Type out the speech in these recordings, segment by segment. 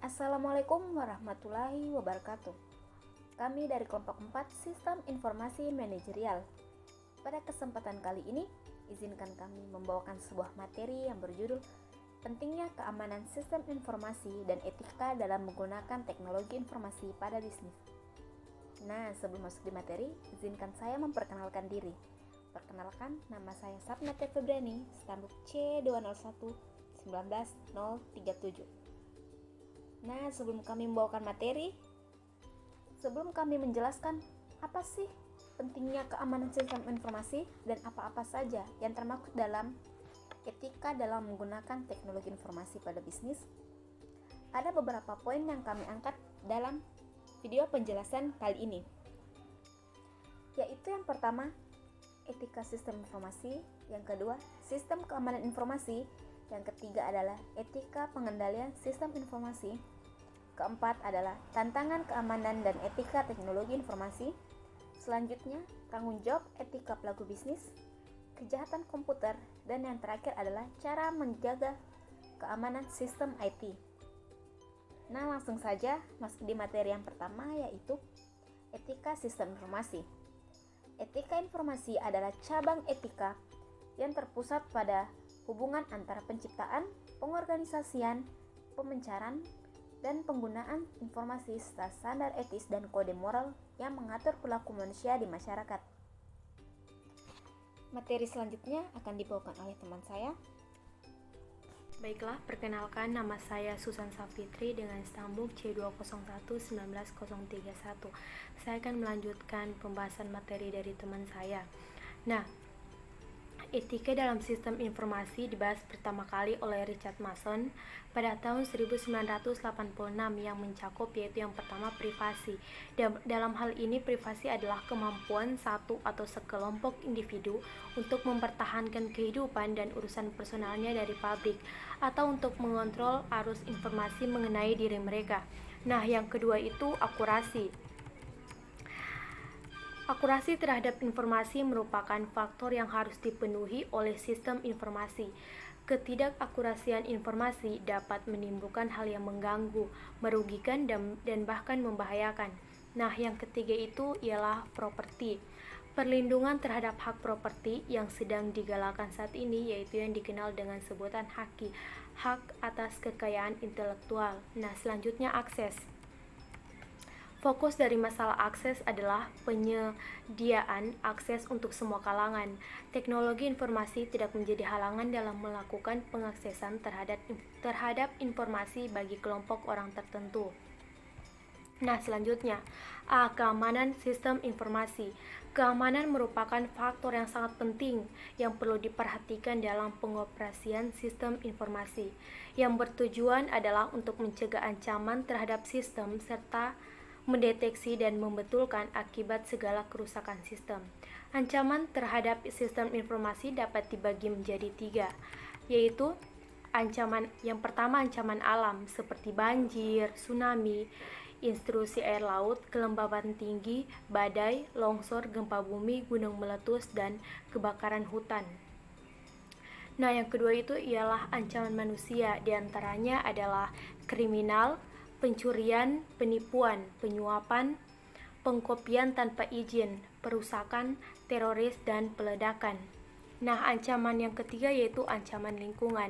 Assalamualaikum warahmatullahi wabarakatuh. Kami dari kelompok 4 Sistem Informasi Manajerial. Pada kesempatan kali ini, izinkan kami membawakan sebuah materi yang berjudul Pentingnya Keamanan Sistem Informasi dan Etika dalam Menggunakan Teknologi Informasi pada Bisnis. Nah, sebelum masuk di materi, izinkan saya memperkenalkan diri. Perkenalkan, nama saya Sapnate Febriani, stambuk C201-19037. Nah, sebelum kami membawakan materi, sebelum kami menjelaskan apa sih pentingnya keamanan sistem informasi dan apa-apa saja yang termaktub dalam etika dalam menggunakan teknologi informasi pada bisnis, ada beberapa poin yang kami angkat dalam video penjelasan kali ini. Yaitu yang pertama, etika sistem informasi, yang kedua, sistem keamanan informasi, yang ketiga adalah etika pengendalian sistem informasi, keempat adalah tantangan keamanan dan etika teknologi informasi, selanjutnya tanggung jawab etika pelaku bisnis, kejahatan komputer, dan yang terakhir adalah cara menjaga keamanan sistem IT. Nah, langsung saja masuk di materi yang pertama, yaitu etika sistem informasi. Etika informasi adalah cabang etika yang terpusat pada hubungan antara penciptaan, pengorganisasian, pemencaran, dan penggunaan informasi serta standar etis dan kode moral yang mengatur perilaku manusia di masyarakat. Materi selanjutnya akan dibawakan oleh teman saya. Baiklah, perkenalkan nama saya Susan Safitri dengan stambuk C201-19031. Saya akan melanjutkan pembahasan materi dari teman saya. Nah, etika dalam sistem informasi dibahas pertama kali oleh Richard Mason pada tahun 1986 yang mencakup yaitu yang pertama privasi. Dalam hal ini privasi adalah kemampuan satu atau sekelompok individu untuk mempertahankan kehidupan dan urusan personalnya dari publik atau untuk mengontrol arus informasi mengenai diri mereka. Nah, yang kedua itu akurasi. Akurasi terhadap informasi merupakan faktor yang harus dipenuhi oleh sistem informasi. Ketidakakurasian informasi dapat menimbulkan hal yang mengganggu, merugikan, dan bahkan membahayakan. Nah, yang ketiga itu ialah properti. Perlindungan terhadap hak properti yang sedang digalakan saat ini yaitu yang dikenal dengan sebutan hak atas kekayaan intelektual. Nah, selanjutnya akses. Fokus dari masalah akses adalah penyediaan akses untuk semua kalangan. Teknologi informasi tidak menjadi halangan dalam melakukan pengaksesan terhadap informasi bagi kelompok orang tertentu. Nah, selanjutnya, keamanan sistem informasi. Keamanan merupakan faktor yang sangat penting yang perlu diperhatikan dalam pengoperasian sistem informasi, yang bertujuan adalah untuk mencegah ancaman terhadap sistem serta mendeteksi dan membetulkan akibat segala kerusakan sistem. Ancaman terhadap sistem informasi dapat dibagi menjadi 3, yaitu yang pertama ancaman alam seperti banjir, tsunami, intrusi air laut, kelembaban tinggi, badai, longsor, gempa bumi, gunung meletus, dan kebakaran hutan. Nah, yang kedua itu ialah ancaman manusia, diantaranya adalah kriminal, pencurian, penipuan, penyuapan, pengkopian tanpa izin, perusakan, teroris, dan peledakan. Nah, ancaman yang ketiga yaitu ancaman lingkungan.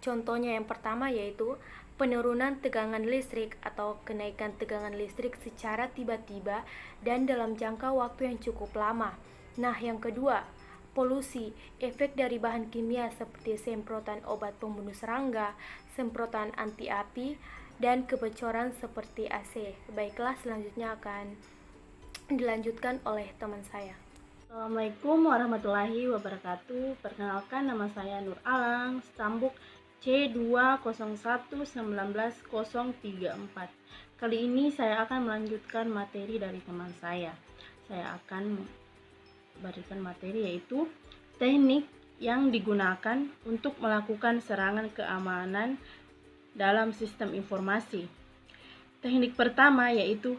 Contohnya yang pertama yaitu penurunan tegangan listrik atau kenaikan tegangan listrik secara tiba-tiba dan dalam jangka waktu yang cukup lama. Nah, yang kedua, polusi, efek dari bahan kimia seperti semprotan obat pembunuh serangga, semprotan anti api, dan kebocoran seperti AC. Baiklah, selanjutnya akan dilanjutkan oleh teman saya. Assalamualaikum warahmatullahi wabarakatuh. Perkenalkan, nama saya Nur Alang, stambuk C201-19034. Kali ini saya akan melanjutkan materi dari teman saya. Saya akan berikan materi yaitu teknik yang digunakan untuk melakukan serangan keamanan dalam sistem informasi. Teknik pertama yaitu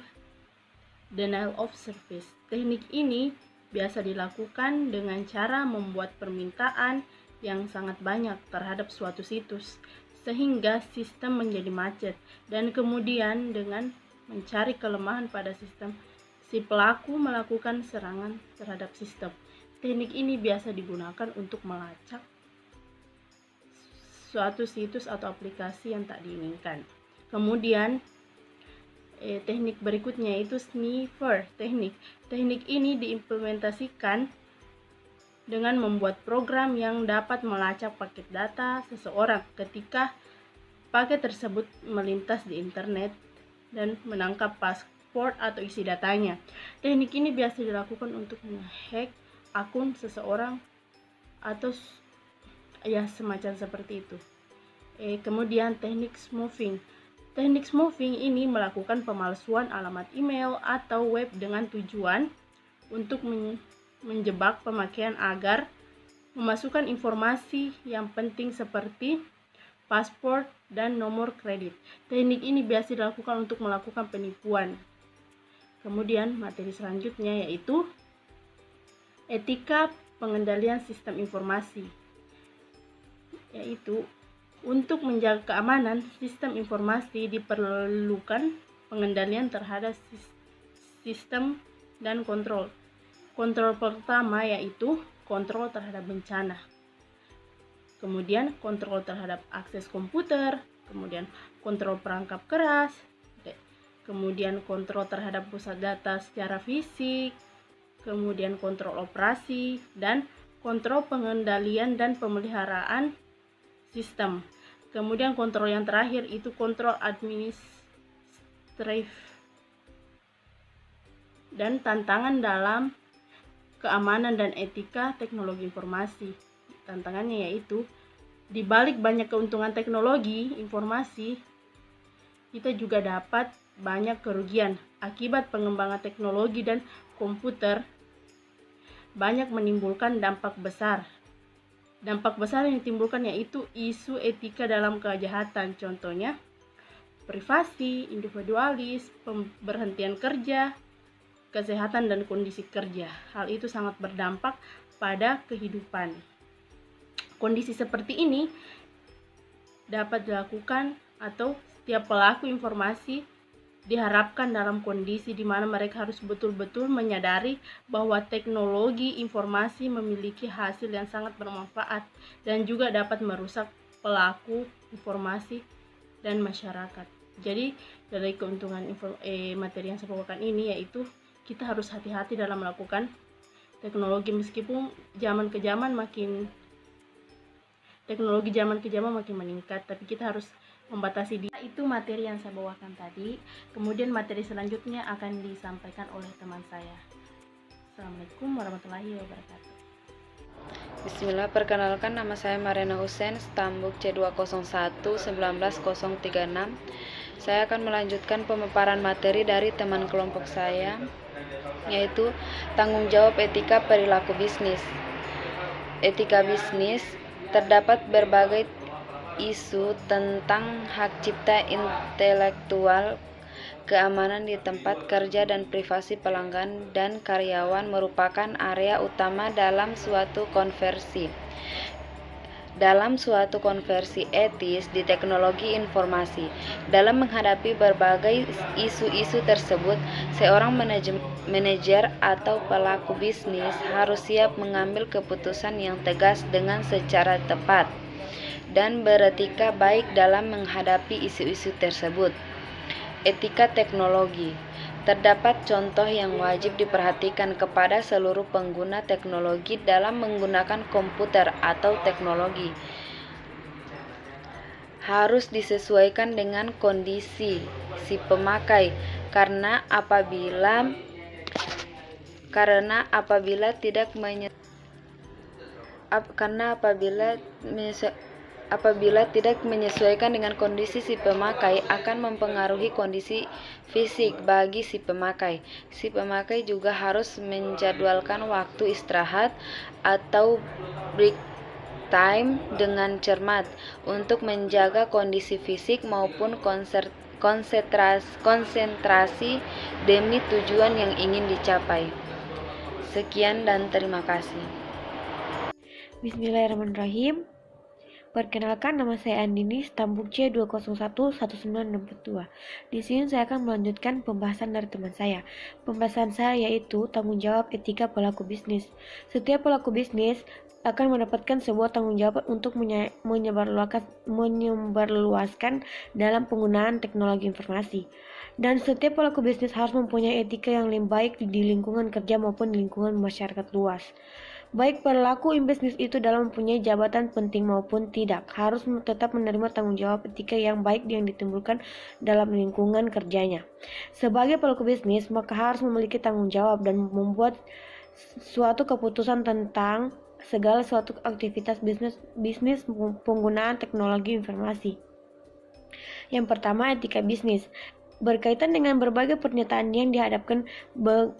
denial of service. Teknik ini biasa dilakukan dengan cara membuat permintaan yang sangat banyak terhadap suatu situs sehingga sistem menjadi macet, dan kemudian dengan mencari kelemahan pada sistem, si pelaku melakukan serangan terhadap sistem. Teknik ini biasa digunakan untuk melacak suatu situs atau aplikasi yang tak diinginkan. Kemudian teknik berikutnya itu sniffer teknik. Teknik ini diimplementasikan dengan membuat program yang dapat melacak paket data seseorang ketika paket tersebut melintas di internet dan menangkap password atau isi datanya. Teknik ini biasa dilakukan untuk menghack akun seseorang atau ya semacam seperti itu. Kemudian teknik spoofing. Teknik spoofing ini melakukan pemalsuan alamat email atau web dengan tujuan untuk menjebak pemakaian agar memasukkan informasi yang penting seperti paspor dan nomor kredit. Teknik ini biasa dilakukan untuk melakukan penipuan. Kemudian materi selanjutnya yaitu etika pengendalian sistem informasi, yaitu untuk menjaga keamanan sistem informasi diperlukan pengendalian terhadap sistem dan kontrol. Kontrol pertama yaitu kontrol terhadap bencana, kemudian kontrol terhadap akses komputer, kemudian kontrol perangkap keras, kemudian kontrol terhadap pusat data secara fisik, kemudian kontrol operasi, dan kontrol pengendalian dan pemeliharaan sistem. Kemudian kontrol yang terakhir itu kontrol administratif dan tantangan dalam keamanan dan etika teknologi informasi. Tantangannya yaitu di balik banyak keuntungan teknologi informasi, kita juga dapat banyak kerugian akibat pengembangan teknologi dan komputer banyak menimbulkan dampak besar. Dampak besar yang ditimbulkan yaitu isu etika dalam kejahatan, contohnya privasi, individualis, pemberhentian kerja, kesehatan dan kondisi kerja. Hal itu sangat berdampak pada kehidupan. Kondisi seperti ini dapat dilakukan atau setiap pelaku informasi diharapkan dalam kondisi di mana mereka harus betul-betul menyadari bahwa teknologi informasi memiliki hasil yang sangat bermanfaat dan juga dapat merusak pelaku informasi dan masyarakat. Jadi dari keuntungan materi yang saya bawakan ini yaitu kita harus hati-hati dalam melakukan teknologi, meskipun zaman ke zaman makin meningkat, tapi kita harus membatasi diri. Itu materi yang saya bawakan tadi. Kemudian materi selanjutnya akan disampaikan oleh teman saya. Assalamualaikum warahmatullahi wabarakatuh. Bismillah, perkenalkan nama saya Mariana Hussein, Stambuk C201-19036. Saya akan melanjutkan pemaparan materi dari teman kelompok saya, yaitu tanggung jawab etika perilaku bisnis. Etika bisnis terdapat berbagai isu tentang hak cipta intelektual, keamanan di tempat kerja dan privasi pelanggan dan karyawan merupakan area utama dalam suatu konversi etis di teknologi informasi. Dalam menghadapi berbagai isu-isu tersebut, seorang manajer atau pelaku bisnis harus siap mengambil keputusan yang tegas dengan secara tepat dan beretika baik dalam menghadapi isu-isu tersebut. Etika teknologi. Terdapat contoh yang wajib diperhatikan kepada seluruh pengguna teknologi dalam menggunakan komputer atau teknologi. Harus disesuaikan dengan kondisi si pemakai, karena apabila tidak menyesuaikan dengan kondisi si pemakai akan mempengaruhi kondisi fisik bagi si pemakai. Si pemakai juga harus menjadwalkan waktu istirahat atau break time dengan cermat untuk menjaga kondisi fisik maupun konsentrasi demi tujuan yang ingin dicapai. Sekian dan terima kasih. Bismillahirrahmanirrahim. Perkenalkan, nama saya Andini, stambuk C2011962. Di sini saya akan melanjutkan pembahasan dari teman saya. Pembahasan saya yaitu tanggung jawab etika pelaku bisnis. Setiap pelaku bisnis akan mendapatkan sebuah tanggung jawab untuk menyebarluaskan dalam penggunaan teknologi informasi. Dan setiap pelaku bisnis harus mempunyai etika yang lebih baik di lingkungan kerja maupun di lingkungan masyarakat luas. Baik pelaku bisnis itu dalam mempunyai jabatan penting maupun tidak, harus tetap menerima tanggung jawab etika yang baik yang ditimbulkan dalam lingkungan kerjanya. Sebagai pelaku bisnis, maka harus memiliki tanggung jawab dan membuat suatu keputusan tentang segala suatu aktivitas bisnis penggunaan teknologi informasi. Yang pertama, etika bisnis. Berkaitan dengan berbagai pernyataan yang dihadapkan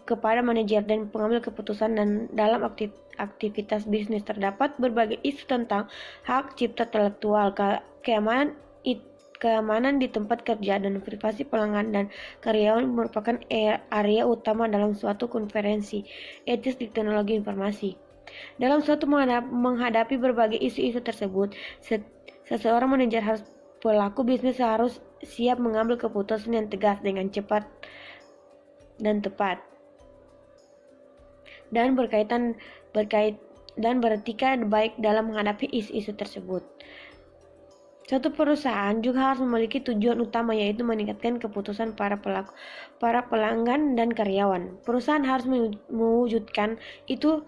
kepada manajer dan pengambil keputusan dan dalam aktivitas bisnis, terdapat berbagai isu tentang hak cipta intelektual, keamanan di tempat kerja, dan privasi pelanggan dan karyawan merupakan area utama dalam suatu konferensi etis di teknologi informasi. Dalam suatu menghadapi berbagai isu-isu tersebut, seseorang manajer pelaku bisnis harus siap mengambil keputusan yang tegas dengan cepat dan tepat dan beretika baik dalam menghadapi isu-isu tersebut. Suatu perusahaan juga harus memiliki tujuan utama, yaitu meningkatkan keputusan para pelanggan dan karyawan. Perusahaan harus mewujudkan itu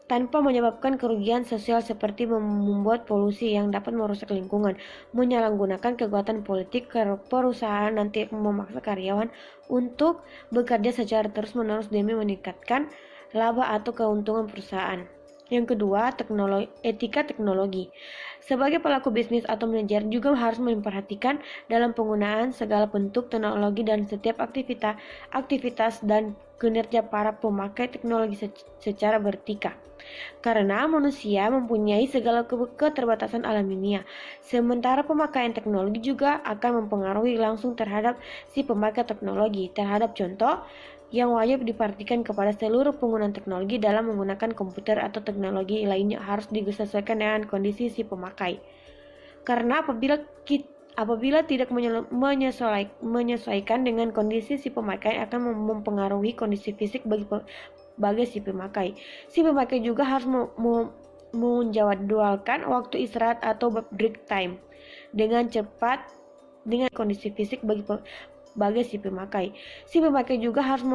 tanpa menyebabkan kerugian sosial seperti membuat polusi yang dapat merusak lingkungan, menyalahgunakan kekuatan politik perusahaan, nanti memaksa karyawan untuk bekerja secara terus-menerus demi meningkatkan laba atau keuntungan perusahaan. Yang kedua, etika teknologi. Sebagai pelaku bisnis atau manajer juga harus memperhatikan dalam penggunaan segala bentuk teknologi dan setiap aktivitas dan kinerja para pemakai teknologi secara beretika. Karena manusia mempunyai segala keterbatasan alamiah, sementara pemakaian teknologi juga akan mempengaruhi langsung terhadap si pemakai teknologi. Terhadap contoh yang wajib diperhatikan kepada seluruh penggunaan teknologi dalam menggunakan komputer atau teknologi lainnya harus disesuaikan dengan kondisi si pemakai. Karena apabila tidak menyesuaikan dengan kondisi si pemakai akan mempengaruhi kondisi fisik bagi si pemakai. Si pemakai juga harus menjadwalkan waktu istirahat atau break time dengan kondisi fisik bagi si pemakai. Si pemakai juga harus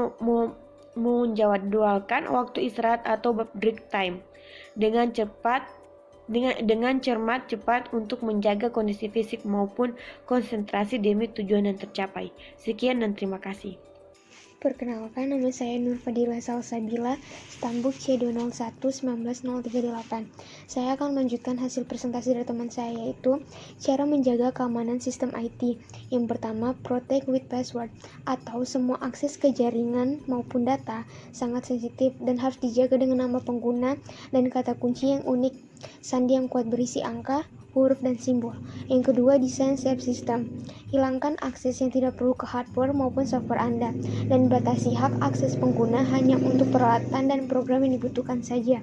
menjadwalkan waktu istirahat atau break time dengan cermat cepat untuk menjaga kondisi fisik maupun konsentrasi demi tujuan yang tercapai. Sekian dan terima kasih. Perkenalkan, nama saya Nur Fadilah Salsabila, stambuk C201190338. Saya akan melanjutkan hasil presentasi dari teman saya, yaitu cara menjaga keamanan sistem IT. Yang pertama, protect with password, atau semua akses ke jaringan maupun data sangat sensitif dan harus dijaga dengan nama pengguna dan kata kunci yang unik, sandi yang kuat berisi angka, huruf, dan simbol. Yang kedua, desain safe system. Hilangkan akses yang tidak perlu ke hardware maupun software Anda, dan batasi hak akses pengguna hanya untuk peralatan dan program yang dibutuhkan saja.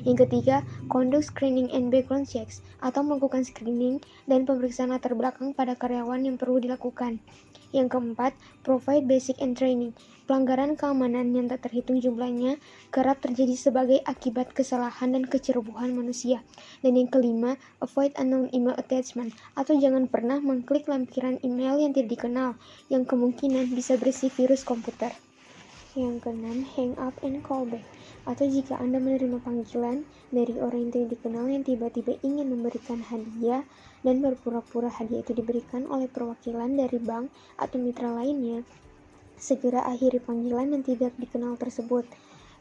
Yang ketiga, conduct screening and background checks, atau melakukan screening dan pemeriksaan latar belakang pada karyawan yang perlu dilakukan. Yang keempat, provide basic and training. Pelanggaran keamanan yang tak terhitung jumlahnya kerap terjadi sebagai akibat kesalahan dan kecerobohan manusia. Dan yang kelima, avoid unknown email attachment, atau jangan pernah mengklik lampiran email yang tidak dikenal, yang kemungkinan bisa berisi virus komputer. Yang keenam, hang up and call back, atau jika Anda menerima panggilan dari orang yang tidak dikenal yang tiba-tiba ingin memberikan hadiah dan berpura-pura hadiah itu diberikan oleh perwakilan dari bank atau mitra lainnya, segera akhiri panggilan yang tidak dikenal tersebut.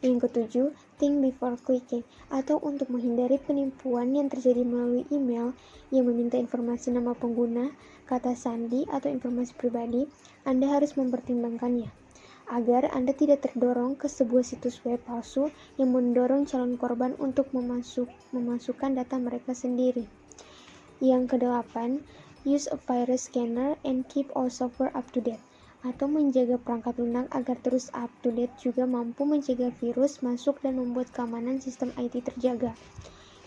Yang ketujuh, think before clicking, atau untuk menghindari penipuan yang terjadi melalui email yang meminta informasi nama pengguna, kata sandi, atau informasi pribadi, Anda harus mempertimbangkannya agar Anda tidak terdorong ke sebuah situs web palsu yang mendorong calon korban untuk memasukkan data mereka sendiri. Yang kedelapan, use a virus scanner and keep all software up to date, atau menjaga perangkat lunak agar terus up to date juga mampu mencegah virus masuk dan membuat keamanan sistem IT terjaga.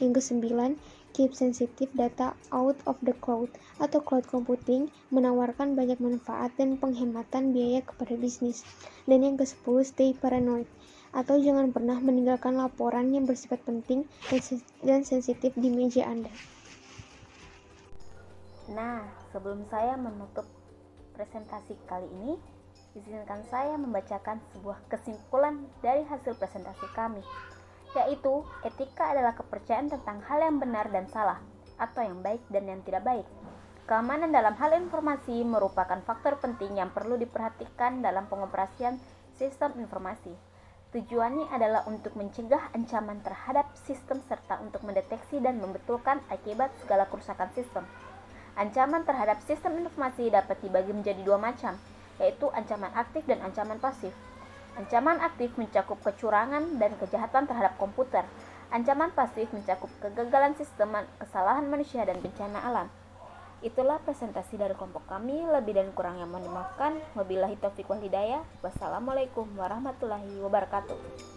Yang kesembilan, keep sensitive data out of the cloud atau cloud computing menawarkan banyak manfaat dan penghematan biaya kepada bisnis. Dan yang ke-10, stay paranoid atau jangan pernah meninggalkan laporan yang bersifat penting dan sensitif di meja Anda. Nah, sebelum saya menutup presentasi kali ini, izinkan saya membacakan sebuah kesimpulan dari hasil presentasi kami, yaitu etika adalah kepercayaan tentang hal yang benar dan salah, atau yang baik dan yang tidak baik. Keamanan dalam hal informasi merupakan faktor penting yang perlu diperhatikan dalam pengoperasian sistem informasi. Tujuannya adalah untuk mencegah ancaman terhadap sistem serta untuk mendeteksi dan membetulkan akibat segala kerusakan sistem. Ancaman terhadap sistem informasi dapat dibagi menjadi dua macam, yaitu ancaman aktif dan ancaman pasif. Ancaman aktif mencakup kecurangan dan kejahatan terhadap komputer. Ancaman pasif mencakup kegagalan sistem, kesalahan manusia, dan bencana alam. Itulah presentasi dari kelompok kami, lebih dan kurangnya mohon dimaafkan. Wabillahi taufiq wal hidayah. Wassalamualaikum warahmatullahi wabarakatuh.